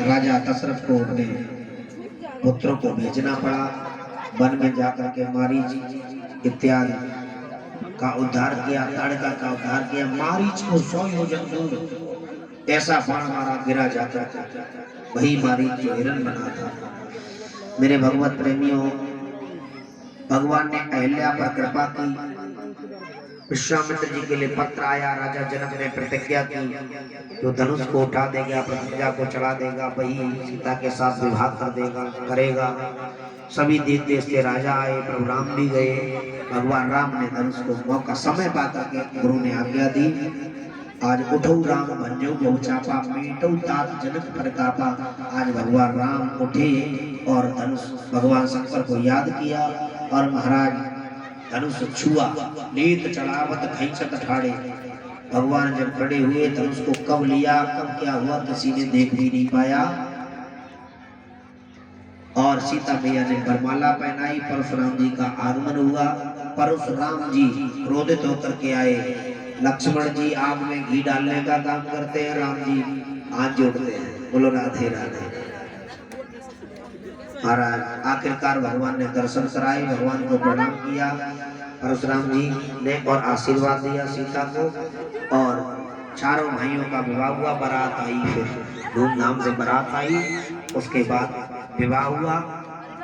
राजा दशरथ को अपने पुत्रों को भेजना पड़ा। वन में जाकर के मारीच इत्यादि का उद्धार किया, ताड़का का उद्धार किया। मारीच को 100 योजन दूर ऐसा बाण मारा, गिरा जाता था। वही मारीच जो हिरण बना था। मेरे भगवत प्रेमियों, भगवान ने अहिल्या पर कृपा की। विश्वामित्र जी के लिए पत्र आया। राजा जनक ने प्रतिज्ञा की जो धनुष को उठा देगा, प्रतिज्ञा को चढ़ा देगा, वही सीता के साथ विवाह करेगा। सभी देश देश से राजा आए, प्रभु राम भी गए। भगवान राम ने धनुष को मौका समय पाकर के गुरु ने आज्ञा दी। आज उठो राम भंजो बहु चापा, मीटो तात जनक प्रतापा। आज भगवान राम उठे और धनुष भगवान शंकर को याद किया और महाराज धनुष छुआ। नीत चढ़ावत खैंचत ठाड़े। भगवान जब खड़े हुए, धनुष को कब लिया, कब क्या हुआ, किसी ने देख भी नहीं पाया। और सीता मैया ने बरमाला पहनाई। परशुराम जी का आगमन हुआ। परशुराम जी क्रोधित होकर के आए। लक्ष्मण जी आग में घी डालने का काम करते हैं, राम जी हाथ जोड़ते हैं। बोलो राधे राधे। महाराज आखिरकार भगवान ने दर्शन कराए, भगवान को प्रणाम किया परशुराम जी ने और आशीर्वाद दिया सीता को। और चारों भाइयों का विवाह हुआ। बारात आई, फिर धूमधाम से बारात आई। उसके बाद विवाह हुआ।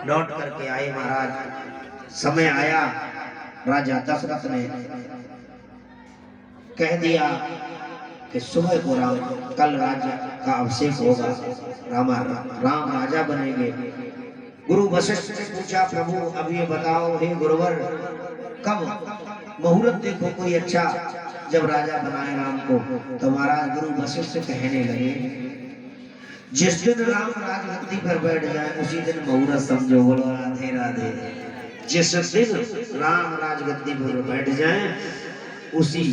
लौट करके आए महाराज। समय आया, राजा दशरथ ने कह दिया कि सुबह को कल राज्य का अभिषेक होगा, राम राजा बनेंगे। गुरु वशिष्ठ ने पूछा, प्रभु अब ये बताओ हे गुरुवर, कब मुहूर्त देखो कोई अच्छा जब राजा बनाए राम को। तो महाराज गुरु वशिष्ठ कहने लगे, जिस दिन राम राजगद्दी पर बैठ जाए उसी दिन मुहूर्त समझो। बोलो राधे राधे। जिस दिन राम राजगद्दी पर बैठ जाए उसी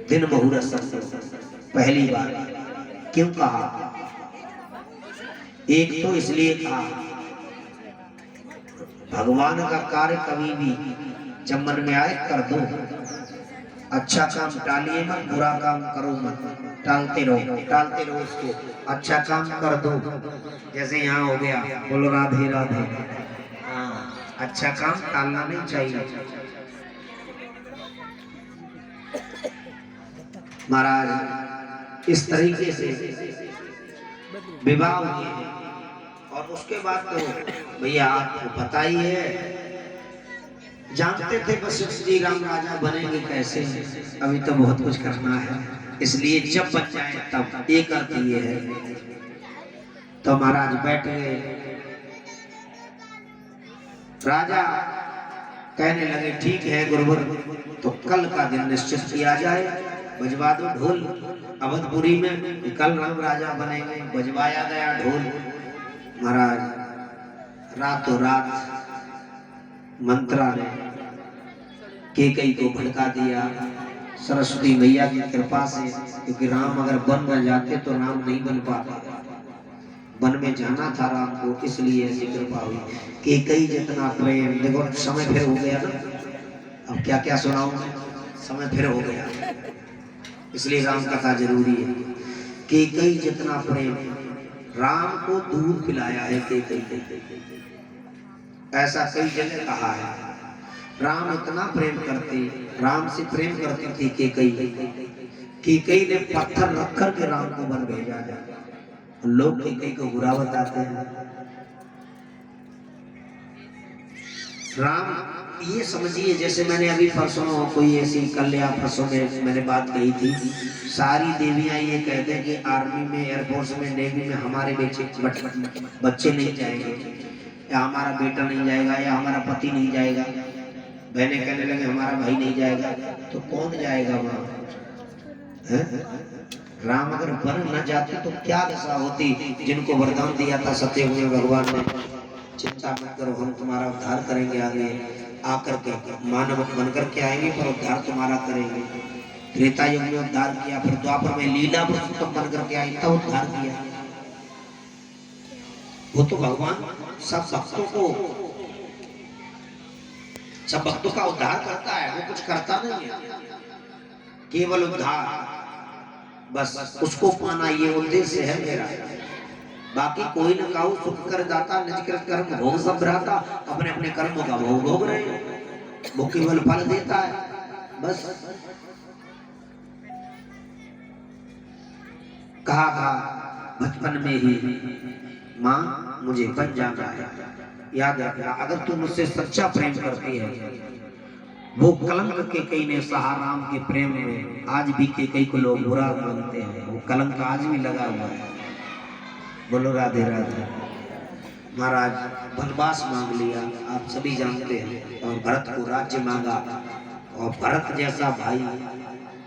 दिन मुहूर्त समझो। पहली बार क्यों कहा? एक तो इसलिए कहा, भगवान का कार्य कभी भी जब मन में आए कर दो। अच्छा काम टालिए मत, बुरा काम करो मत। टालते रहो उसको। अच्छा काम कर दो, जैसे यहाँ हो गया। बोलो राधे राधे। हाँ, अच्छा काम टालना नहीं चाहिए। महाराज इस तरीके से विवाह हुए। और उसके बाद तो भैया आपको पता ही है, जानते थे वशिष्ठ जी राम राजा बनेंगे कैसे। अभी तो बहुत कुछ करना है, इसलिए जब बन जाए तब। एक अर्थ ये है। तो महाराज बैठ गए। राजा कहने लगे, ठीक है गुरुवर, तो कल का दिन निश्चित किया जाए। बजवा दो ढोल अवधपुरी में, कल राम राजा बनेंगे। बजवाया गया ढोल। महाराज रातों रात मंत्रा ने कैकेयी को भड़का दिया। सरस्वती मैया की कृपा से, क्योंकि राम अगर बन न जाते तो राम नहीं बन पाता। वन में जाना था राम को, इसलिए ऐसी कृपा हुई। कैकेयी जितना प्रेम, देखो समय फिर हो गया ना। अब क्या क्या सुनाऊं, समय फिर हो गया, इसलिए राम कथा जरूरी है। कैकेयी जितना प्रेम राम को दूध पिलाया है कैकेयी। ऐसा कई जगह कहा है। राम इतना प्रेम करते, राम से प्रेम करती थी कैकेयी ने पत्थर रख कर के राम को वन भेजा जाए। लोग कैकेयी को बुरा बताते हैं। राम ये समझिए, जैसे मैंने अभी परसों कोई ऐसी कल या परसों में मैंने बात कही थी, सारी देवियां ये कहते हैं कि आर्मी में, एयरफोर्स में, नेवी में हमारे बच्चे नहीं जाएंगे, या हमारा बेटा नहीं जाएगा, या हमारा पति नहीं जाएगा। बहनें कहने लगे हमारा भाई नहीं जाएगा। तो कौन जाएगा वहां? राम अगर वन न जाते तो क्या दशा होती। जिनको वरदान दिया था सत्ययुग में भगवान ने, चिंता मत करो हम तुम्हारा उद्धार करेंगे, आगे आकर के मानव बनकर के आएंगे पर उद्धार तुम्हारा करेंगे। त्रेता युग में उद्धार किया, फिर द्वापर में लीला पुरुषोत्तम बनकर के आई, तब उद्धार किया। वो तो भगवान सब भक्तों का उद्धार करता है, वो कुछ करता नहीं है, केवल उद्धार। बस उसको पाना ये उद्देश्य है मेरा। बाकी कोई न काऊ सुख कर दाता, निज कृत कर्म भोग सब भ्राता। अपने अपने कर्मों का भोग भोग रहे हो, वो केवल फल देता है बस। कहा था बचपन में ही, माँ मुझे बन जाना है। याद रखना, अगर तू मुझसे सच्चा प्रेम करती है, वो कलंक के कई ने सहा राम के प्रेम में। आज भी के कई को लोग बुरा बोलते हैं, वो कलंक आज भी लगा हुआ है। बोलो राधे राधे। महाराज वनवास मांग लिया, आप सभी जानते हैं, और भरत को राज्य मांगा। और भरत जैसा भाई,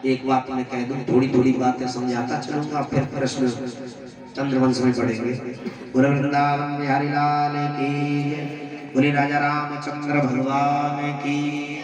एक बात मैं कह दूं, थोड़ी थोड़ी बातें समझाता चलूंगा, फिर प्रश्न चंद्रवंश में पढ़ेंगे। बोले वृंदावन बिहारी लाल की, बोले राजा रामचंद्र भगवान की।